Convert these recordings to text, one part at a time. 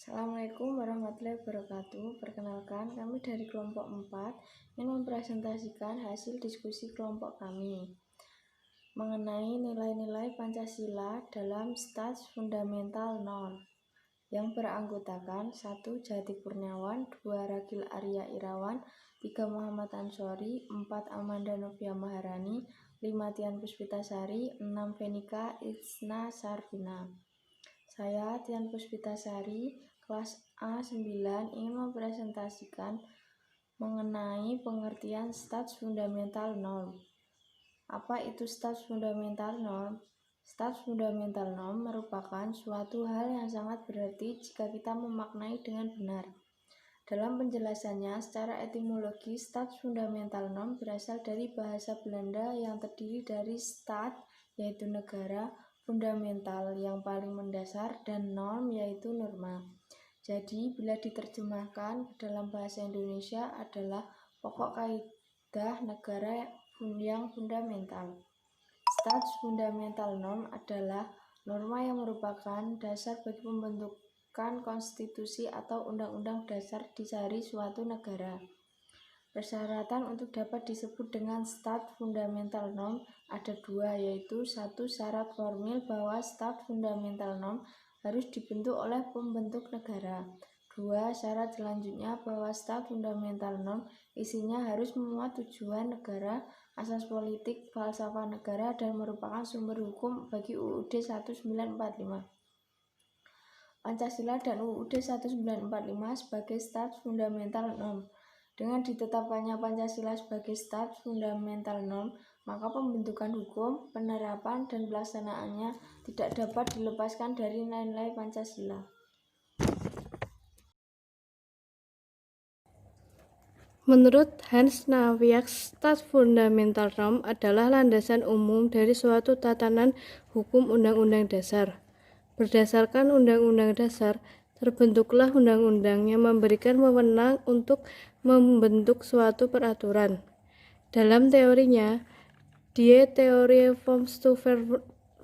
Assalamualaikum warahmatullahi wabarakatuh. Perkenalkan, kami dari kelompok 4 ingin mempresentasikan hasil diskusi kelompok kami mengenai nilai-nilai Pancasila dalam Stats Fundamental 0 yang beranggotakan 1. Jati Kurniawan, 2. Ragil Arya Irawan, 3. Muhammad Ansori, 4. Amanda Novia Maharani, 5. Tian Puspitasari, 6. Venika Isna Sarvina. Saya, Tian Puspitasari, kelas A9 ingin mempresentasikan mengenai pengertian Stats Fundamental Norm. Apa itu Stats Fundamental Norm? Stats Fundamental Norm merupakan suatu hal yang sangat berarti jika kita memaknai dengan benar. Dalam penjelasannya, secara etimologi, Stats Fundamental Norm berasal dari bahasa Belanda yang terdiri dari Staat, yaitu negara, fundamental yang paling mendasar, dan norm yaitu norma. Jadi, bila diterjemahkan ke dalam bahasa Indonesia adalah pokok kaidah negara yang fundamental. Stats Fundamental Norm adalah norma yang merupakan dasar bagi pembentukan konstitusi atau undang-undang dasar di suatu negara. Persyaratan untuk dapat disebut dengan Stats Fundamental Norm ada dua, yaitu 1. Syarat formil bahwa Stats Fundamental Norm harus dibentuk oleh pembentuk negara. 2. Syarat selanjutnya bahwa Stats Fundamental Norm isinya harus memuat tujuan negara, asas politik, falsafah negara, dan merupakan sumber hukum bagi UUD 1945. Pancasila dan UUD 1945 sebagai Stats Fundamental Norm. Dengan ditetapkannya Pancasila sebagai Stats Fundamental Norm, maka pembentukan hukum, penerapan, dan pelaksanaannya tidak dapat dilepaskan dari nilai-nilai Pancasila. Menurut Hans Naviax, Stats Fundamental Norm adalah landasan umum dari suatu tatanan hukum undang-undang dasar. Berdasarkan undang-undang dasar, terbentuklah undang-undang yang memberikan wewenang untuk membentuk suatu peraturan. Dalam teorinya, Die Theorie vom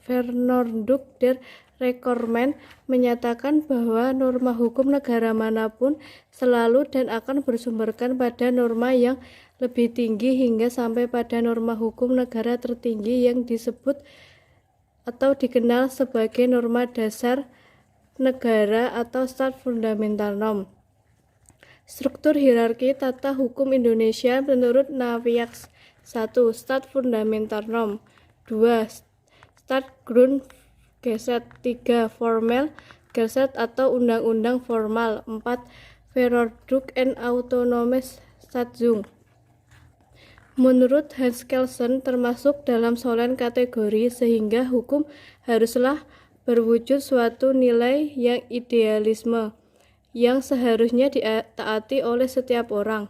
Verordnung der Rechtsnormen menyatakan bahwa norma hukum negara manapun selalu dan akan bersumberkan pada norma yang lebih tinggi hingga sampai pada norma hukum negara tertinggi yang disebut atau dikenal sebagai norma dasar negara atau Stats Fundamental Norm. Struktur hierarki tata hukum Indonesia menurut Naviax: 1. Stats Fundamental Norm, 2. Staatsgrondgesetz, 3. Formel Gesetz atau undang-undang formal, 4. Verordnung en Autonomes Satzung. Menurut Hans Kelsen termasuk dalam solen kategori sehingga hukum haruslah berwujud suatu nilai yang idealisme yang seharusnya ditaati oleh setiap orang.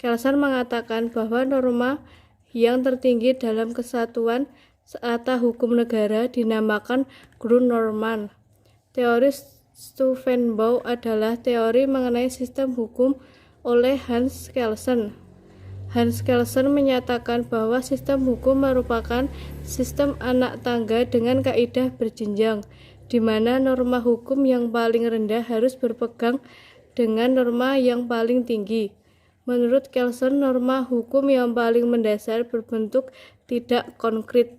Kelsen mengatakan bahwa norma yang tertinggi dalam kesatuan tata hukum negara dinamakan Grundnormen. Teori Stufenbau adalah teori mengenai sistem hukum oleh Hans Kelsen. Hans Kelsen menyatakan bahwa sistem hukum merupakan sistem anak tangga dengan kaidah berjenjang, di mana norma hukum yang paling rendah harus berpegang dengan norma yang paling tinggi. Menurut Kelsen, norma hukum yang paling mendasar berbentuk tidak konkret.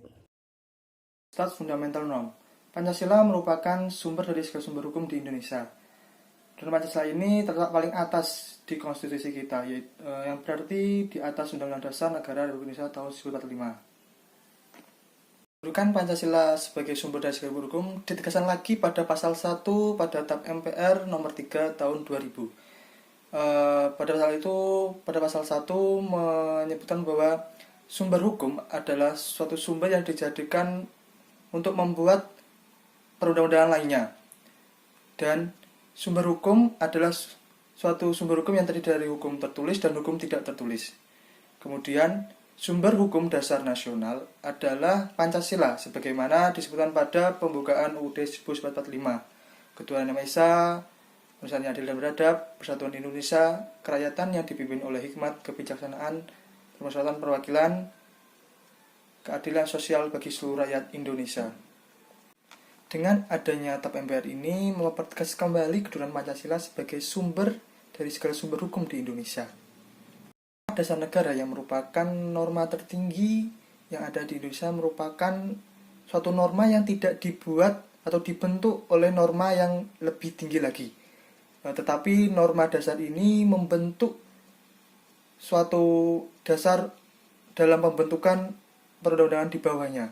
Stats Fundamental Norm. Pancasila merupakan sumber dari segala sumber hukum di Indonesia. Dan Pancasila ini terletak paling atas di konstitusi kita, yang berarti di atas Undang-Undang Dasar Negara Republik Indonesia tahun 1945. Kedudukan Pancasila sebagai sumber dari segala sumber hukum ditegaskan lagi pada pasal 1 pada TAP MPR nomor 3 tahun 2000. Pada pasal 1 menyebutkan bahwa sumber hukum adalah suatu sumber yang dijadikan untuk membuat perundang-undangan lainnya. Dan sumber hukum adalah suatu sumber hukum yang terdiri dari hukum tertulis dan hukum tidak tertulis. Kemudian, sumber hukum dasar nasional adalah Pancasila, sebagaimana disebutkan pada pembukaan UUD 1945. Ketuhanan Yang Maha Esa, Manusia yang adil dan beradab, Persatuan Indonesia, kerakyatan yang dipimpin oleh hikmat, kebijaksanaan, permusyawaratan perwakilan, keadilan sosial bagi seluruh rakyat Indonesia. Dengan adanya TAP MPR ini mempertegas kembali kedudukan Pancasila sebagai sumber dari segala sumber hukum di Indonesia. Dasar negara yang merupakan norma tertinggi yang ada di Indonesia merupakan suatu norma yang tidak dibuat atau dibentuk oleh norma yang lebih tinggi lagi. Tetapi norma dasar ini membentuk suatu dasar dalam pembentukan perundang-undangan di bawahnya.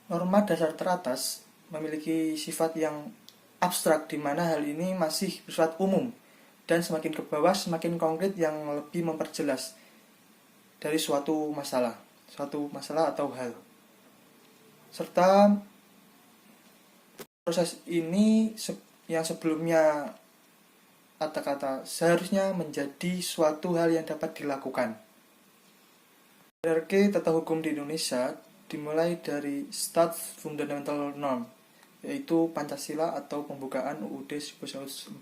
Norma dasar teratas memiliki sifat yang abstrak, di mana hal ini masih bersifat umum, dan semakin ke bawah semakin konkret yang lebih memperjelas dari suatu masalah atau hal. Serta proses ini yang sebelumnya kata-kata seharusnya menjadi suatu hal yang dapat dilakukan. Hierarki tata hukum di Indonesia dimulai dari Stat Fundamental Norm, yaitu Pancasila atau pembukaan UUD 1945.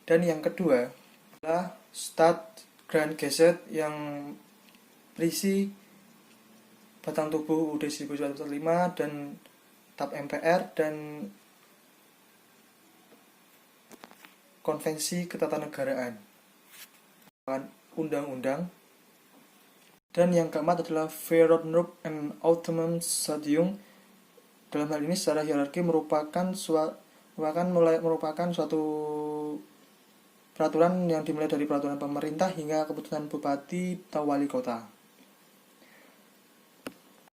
Dan yang kedua adalah Stat Grand Gazette yang berisi batang tubuh UUD 1945 dan TAP MPR dan Konvensi Ketatanegaraan, undang-undang. Dan yang keempat adalah Verordnung and Autonomous Satzung. Dalam hal ini secara hierarki merupakan suatu peraturan yang dimulai dari peraturan pemerintah hingga keputusan bupati atau wali kota.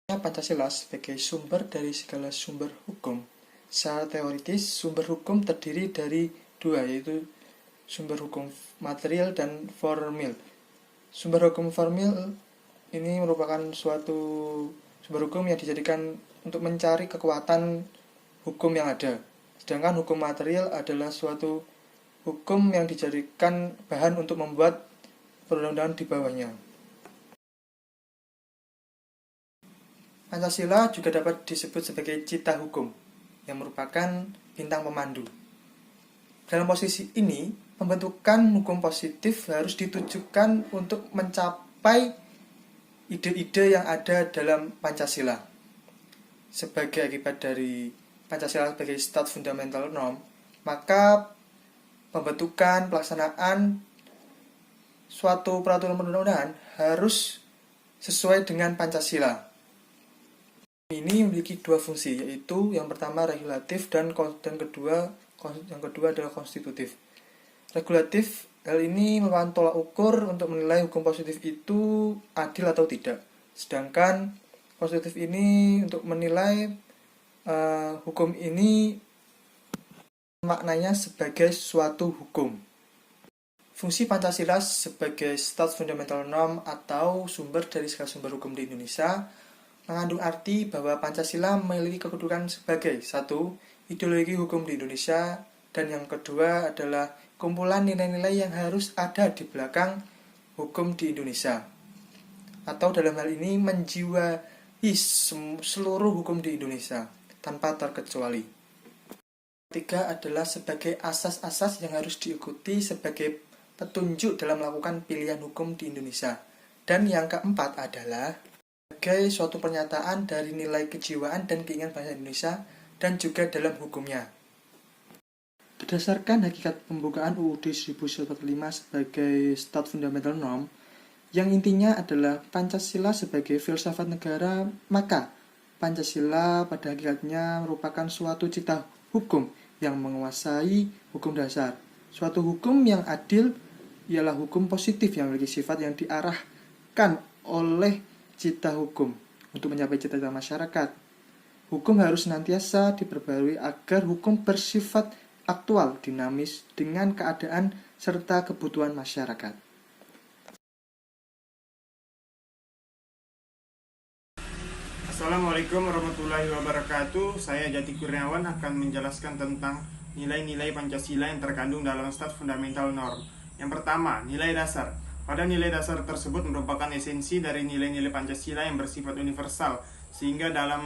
Pancasila sebagai sumber dari segala sumber hukum. Secara teoritis, sumber hukum terdiri dari dua, yaitu sumber hukum material dan formil. Sumber hukum formil ini merupakan suatu sumber hukum yang dijadikan untuk mencari kekuatan hukum yang ada. Sedangkan hukum material adalah suatu hukum yang dijadikan bahan untuk membuat perundang-undangan di bawahnya. Pancasila juga dapat disebut sebagai cita hukum, yang merupakan bintang pemandu. Dalam posisi ini, pembentukan hukum positif harus ditujukan untuk mencapai ide-ide yang ada dalam Pancasila. Sebagai akibat dari Pancasila sebagai Stat Fundamental Norm, maka pembentukan, pelaksanaan suatu peraturan perundang-undangan harus sesuai dengan Pancasila. Ini memiliki dua fungsi, yaitu yang pertama regulatif dan yang kedua adalah konstitutif. Regulatif, hal ini merupakan tolak ukur untuk menilai hukum positif itu adil atau tidak. Sedangkan konstitutif ini untuk menilai hukum ini maknanya sebagai suatu hukum. Fungsi Pancasila sebagai Stat Fundamental Norm atau sumber dari segala sumber hukum di Indonesia mengandung arti bahwa Pancasila memiliki kedudukan sebagai satu, ideologi hukum di Indonesia, dan yang kedua adalah kumpulan nilai-nilai yang harus ada di belakang hukum di Indonesia, atau dalam hal ini menjiwai seluruh hukum di Indonesia tanpa terkecuali. Ketiga adalah sebagai asas-asas yang harus diikuti sebagai petunjuk dalam melakukan pilihan hukum di Indonesia. Dan yang keempat adalah sebagai suatu pernyataan dari nilai kejiwaan dan keinginan bangsa Indonesia dan juga dalam hukumnya. Berdasarkan hakikat pembukaan UUD 1945 sebagai Stat Fundamental Norm, yang intinya adalah Pancasila sebagai filsafat negara, maka Pancasila pada hakikatnya merupakan suatu cita hukum yang menguasai hukum dasar. Suatu hukum yang adil ialah hukum positif yang memiliki sifat yang diarahkan oleh cita hukum untuk mencapai cita-cita masyarakat. Hukum harus senantiasa diperbarui agar hukum bersifat aktual, dinamis, dengan keadaan serta kebutuhan masyarakat. Assalamualaikum warahmatullahi wabarakatuh. Saya Jati Kurniawan akan menjelaskan tentang nilai-nilai Pancasila yang terkandung dalam Stat Fundamental Norm. Yang pertama, nilai dasar. Pada nilai dasar tersebut merupakan esensi dari nilai-nilai Pancasila yang bersifat universal, sehingga dalam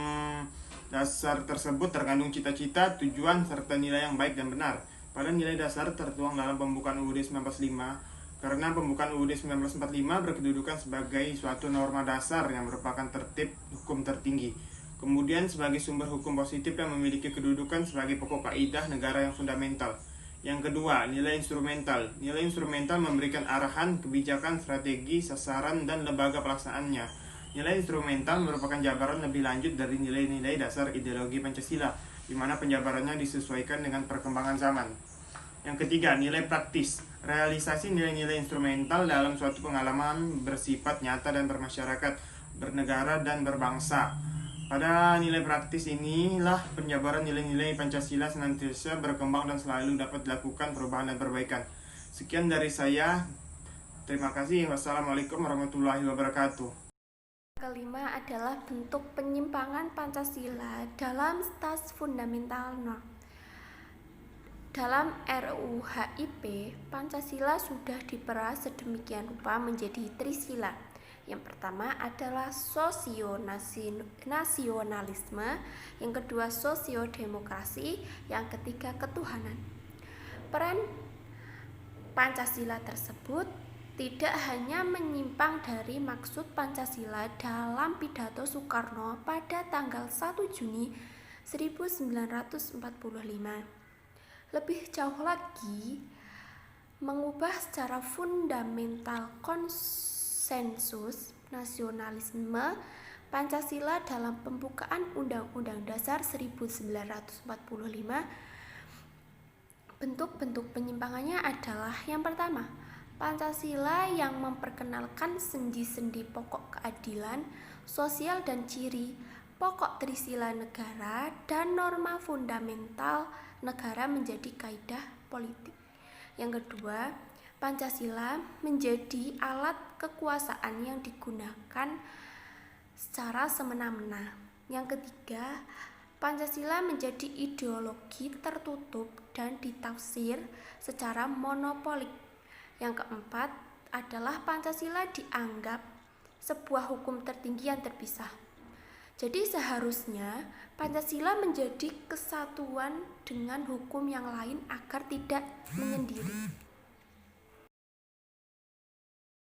dasar tersebut terkandung cita-cita, tujuan, serta nilai yang baik dan benar. Pada nilai dasar tertuang dalam pembukaan UUD 1945, karena pembukaan UUD 1945 berkedudukan sebagai suatu norma dasar yang merupakan tertib hukum tertinggi. Kemudian sebagai sumber hukum positif yang memiliki kedudukan sebagai pokok kaidah negara yang fundamental. Yang kedua, nilai instrumental. Nilai instrumental memberikan arahan, kebijakan, strategi, sasaran, dan lembaga pelaksanaannya. Nilai instrumental merupakan jabaran lebih lanjut dari nilai-nilai dasar ideologi Pancasila, di mana penjabarannya disesuaikan dengan perkembangan zaman. Yang ketiga, nilai praktis. Realisasi nilai-nilai instrumental dalam suatu pengalaman bersifat nyata dan bermasyarakat, bernegara, dan berbangsa. Pada nilai praktis inilah penjabaran nilai-nilai Pancasila senantiasa berkembang dan selalu dapat dilakukan perubahan dan perbaikan. Sekian dari saya. Terima kasih. Wassalamualaikum warahmatullahi wabarakatuh. Kelima adalah bentuk penyimpangan Pancasila dalam Stats Fundamental Norm. Dalam RUU HIP, Pancasila sudah diperas sedemikian rupa menjadi trisila. Yang pertama adalah sosio-nasionalisme, yang kedua sosio-demokrasi, yang ketiga ketuhanan. Peran Pancasila tersebut tidak hanya menyimpang dari maksud Pancasila dalam pidato Soekarno pada tanggal 1 Juni 1945. Lebih jauh lagi, mengubah secara fundamental konsensus nasionalisme Pancasila dalam pembukaan Undang-Undang Dasar 1945. Bentuk-bentuk penyimpangannya adalah yang pertama, Pancasila yang memperkenalkan sendi-sendi pokok keadilan sosial dan ciri pokok trisila negara dan norma fundamental negara menjadi kaidah politik. Yang kedua, Pancasila menjadi alat kekuasaan yang digunakan secara semena-mena. Yang ketiga, Pancasila menjadi ideologi tertutup dan ditafsir secara monopolik. Yang keempat adalah Pancasila dianggap sebuah hukum tertinggi yang terpisah. Jadi seharusnya Pancasila menjadi kesatuan dengan hukum yang lain agar tidak menyendiri.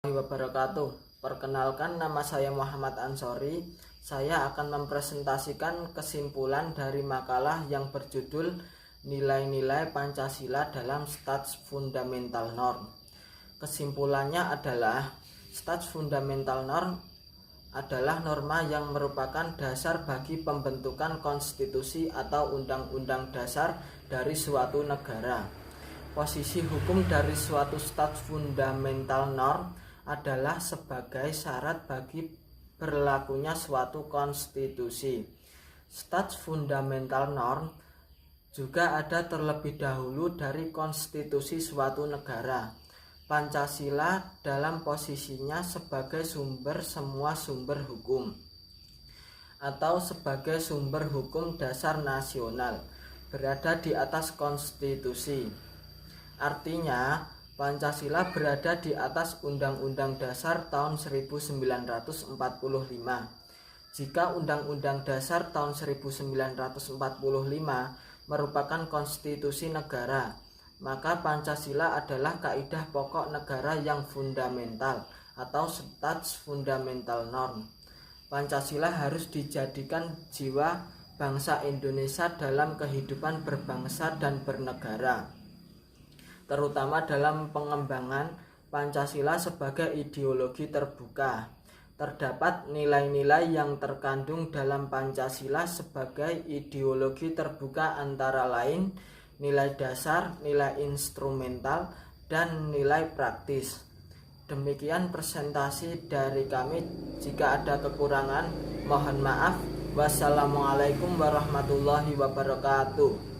Wabarakatuh. Perkenalkan, nama saya Muhammad Ansori. Saya akan mempresentasikan kesimpulan dari makalah yang berjudul Nilai-nilai Pancasila dalam Stats Fundamental Norm. Kesimpulannya adalah Stats Fundamental Norm adalah norma yang merupakan dasar bagi pembentukan konstitusi atau undang-undang dasar dari suatu negara. Posisi hukum dari suatu Stats Fundamental Norm adalah sebagai syarat bagi berlakunya suatu konstitusi. Stats Fundamental Norm juga ada terlebih dahulu dari konstitusi suatu negara. Pancasila dalam posisinya sebagai sumber semua sumber hukum atau sebagai sumber hukum dasar nasional berada di atas konstitusi. Artinya, Pancasila berada di atas Undang-Undang Dasar tahun 1945. Jika Undang-Undang Dasar tahun 1945 merupakan konstitusi negara, maka Pancasila adalah kaidah pokok negara yang fundamental atau Stats Fundamental Norm. Pancasila harus dijadikan jiwa bangsa Indonesia dalam kehidupan berbangsa dan bernegara, terutama dalam pengembangan Pancasila sebagai ideologi terbuka. Terdapat nilai-nilai yang terkandung dalam Pancasila sebagai ideologi terbuka antara lain nilai dasar, nilai instrumental, dan nilai praktis. Demikian presentasi dari kami. Jika ada kekurangan, mohon maaf. Wassalamualaikum warahmatullahi wabarakatuh.